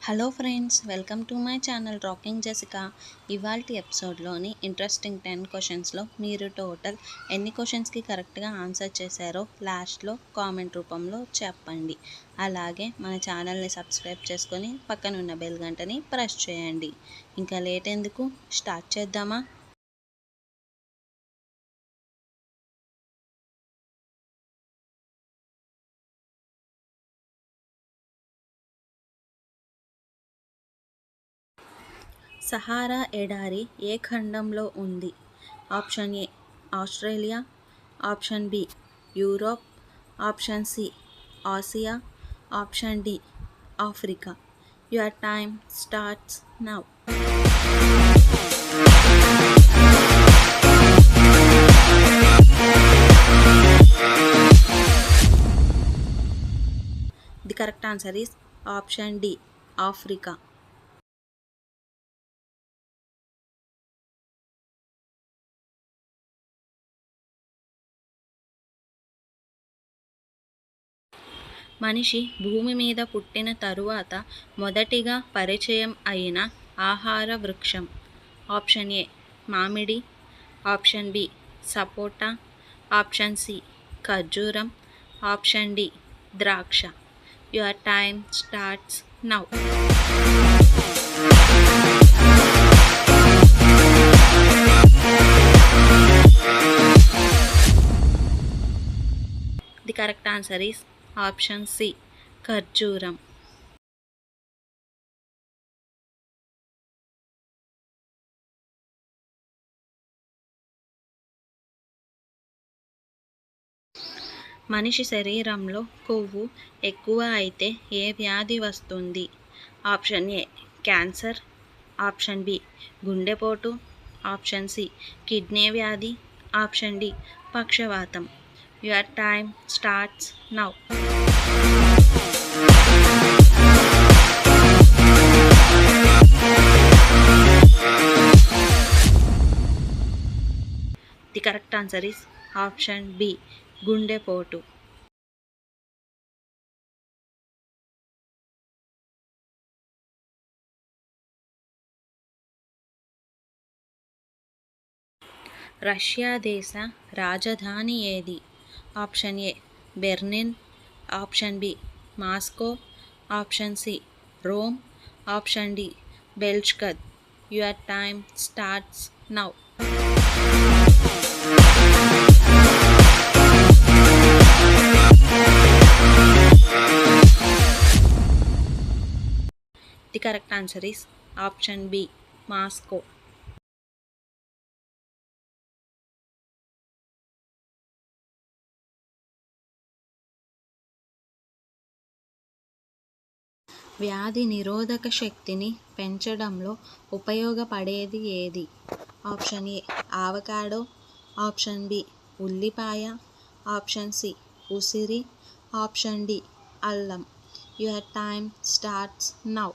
Hello friends, welcome to my channel rocking Jessica. ఇవాల్టి ఎపిసోడ్లోని interesting 10 క్వశ్చన్స్లో మీరు టోటల్ ఎన్ని క్వశ్చన్స్కి కరెక్ట్గా ఆన్సర్ చేశారో లాస్ట్లో కామెంట్ రూపంలో చెప్పండి. అలాగే మన ఛానల్ని సబ్స్క్రైబ్ చేసుకొని పక్కనున్న బెల్ గంటని ప్రెస్ చేయండి. ఇంకా లేట్ ఎందుకు, స్టార్ట్ చేద్దామా? సహారా ఎడారి ఏ ఖండంలో ఉంది? Option A Australia, option B Europe, option C Asia, option D Africa. Your time starts now. The correct answer is option D Africa. మనిషి భూమి మీద పుట్టిన తరువాత మొదటిగా పరిచయం అయిన ఆహార వృక్షం. ఆప్షన్ ఏ మామిడి, ఆప్షన్ బి సపోటా, ఆప్షన్ సి ఖర్జూరం, ఆప్షన్ డి ద్రాక్ష. Your time starts now. The correct answer is option C ఖర్జూరం. మనిషి శరీరంలో కొవ్వు ఎక్కువ అయితే ఏ వ్యాధి వస్తుంది? Option A cancer, option B గుండెపోటు, ఆప్షన్ సి కిడ్నీ వ్యాధి, ఆప్షన్ డి పక్షవాతం. Your time starts now. The correct answer is option B గుండెపోటు. రష్యా దేశ రాజధాని ఏది? Option A Berlin, option B Moscow, option C Rome, option D Belgrade. Your time starts now. The correct answer is option B Moscow. వ్యాధి నిరోధక శక్తిని పెంచడంలో ఉపయోగపడేది ఏది? Option A avocado, option B ఉల్లిపాయ, ఆప్షన్ సి ఉసిరి, ఆప్షన్ డి అల్లం. Your time starts now.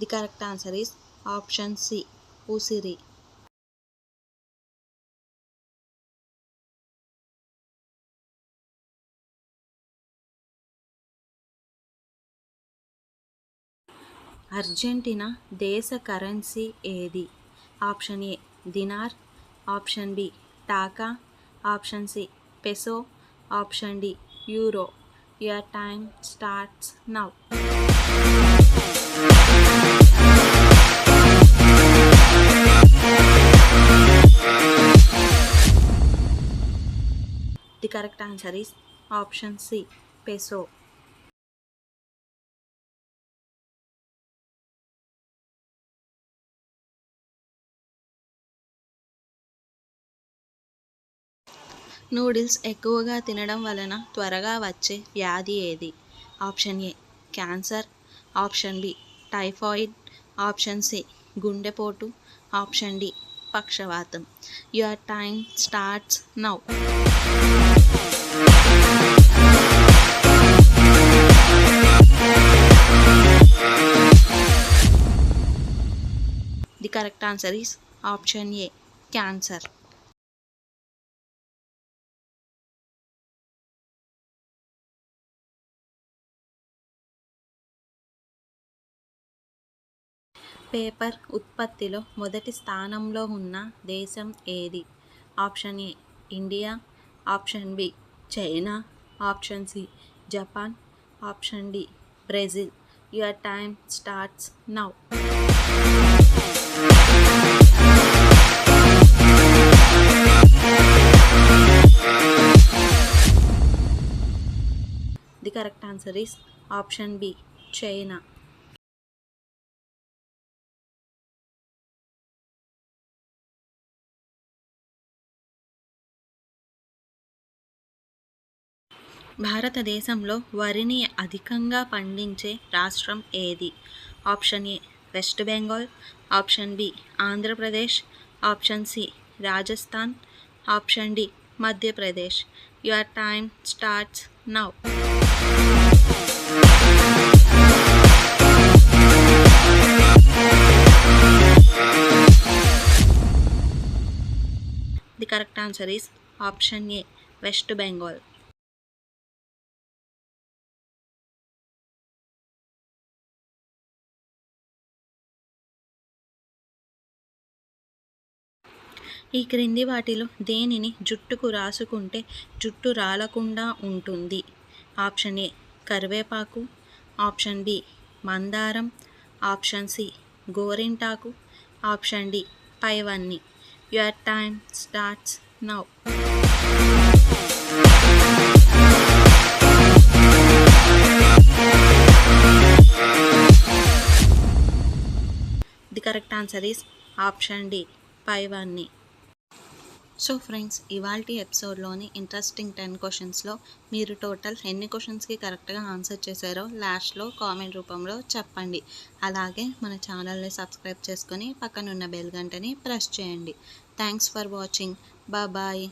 The correct answer is option C ఉసిరి. అర్జెంటీనా దేశ కరెన్సీ ఏది? Option A dinar, option B taka, option C peso, option D euro. Your time starts now. The correct answer is option C peso. Noodles ఎక్కువగా తినడం వలన త్వరగా వచ్చే వ్యాధి ఏది? Option A cancer, option B typhoid, option C గుండెపోటు, option D పక్షవాతం. Your time starts now. The correct answer is option A cancer. Paper ఉత్పత్తిలో మొదటి స్థానంలో ఉన్న దేశం ఏది? Option A India, option B China, option C Japan, option D Brazil. Your time starts now. The correct answer is option B China. భారతదేశంలో వరిని అధికంగా పండించే రాష్ట్రం ఏది? Option A West Bengal, option B Andhra Pradesh, option C Rajasthan, option D Madhya Pradesh. Your time starts now. The correct answer is option A West Bengal. ఈ క్రింది వాటిలో దేనిని జుట్టుకు రాసుకుంటే జుట్టు రాలకుండా ఉంటుంది? ఆప్షన్ ఏ కరివేపాకు, ఆప్షన్ బి మందారం, ఆప్షన్ సి గోరింటాకు, ఆప్షన్ డి పైవన్నీ. Your time starts now. The correct answer is option D పైవన్నీ. సో ఫ్రెండ్స్, ఇవాల్టి ఎపిసోడ్లోని ఇంట్రెస్టింగ్ 10 క్వశ్చన్స్లో మీరు టోటల్ ఎన్ని క్వశ్చన్స్కి కరెక్ట్గా ఆన్సర్ చేశారో లాస్ట్లో కామెంట్ రూపంలో చెప్పండి. అలాగే మన ఛానల్ని సబ్స్క్రైబ్ చేసుకొని పక్కనున్న బెల్ గంటని ప్రెస్ చేయండి. Thanks for watching. బాయ్.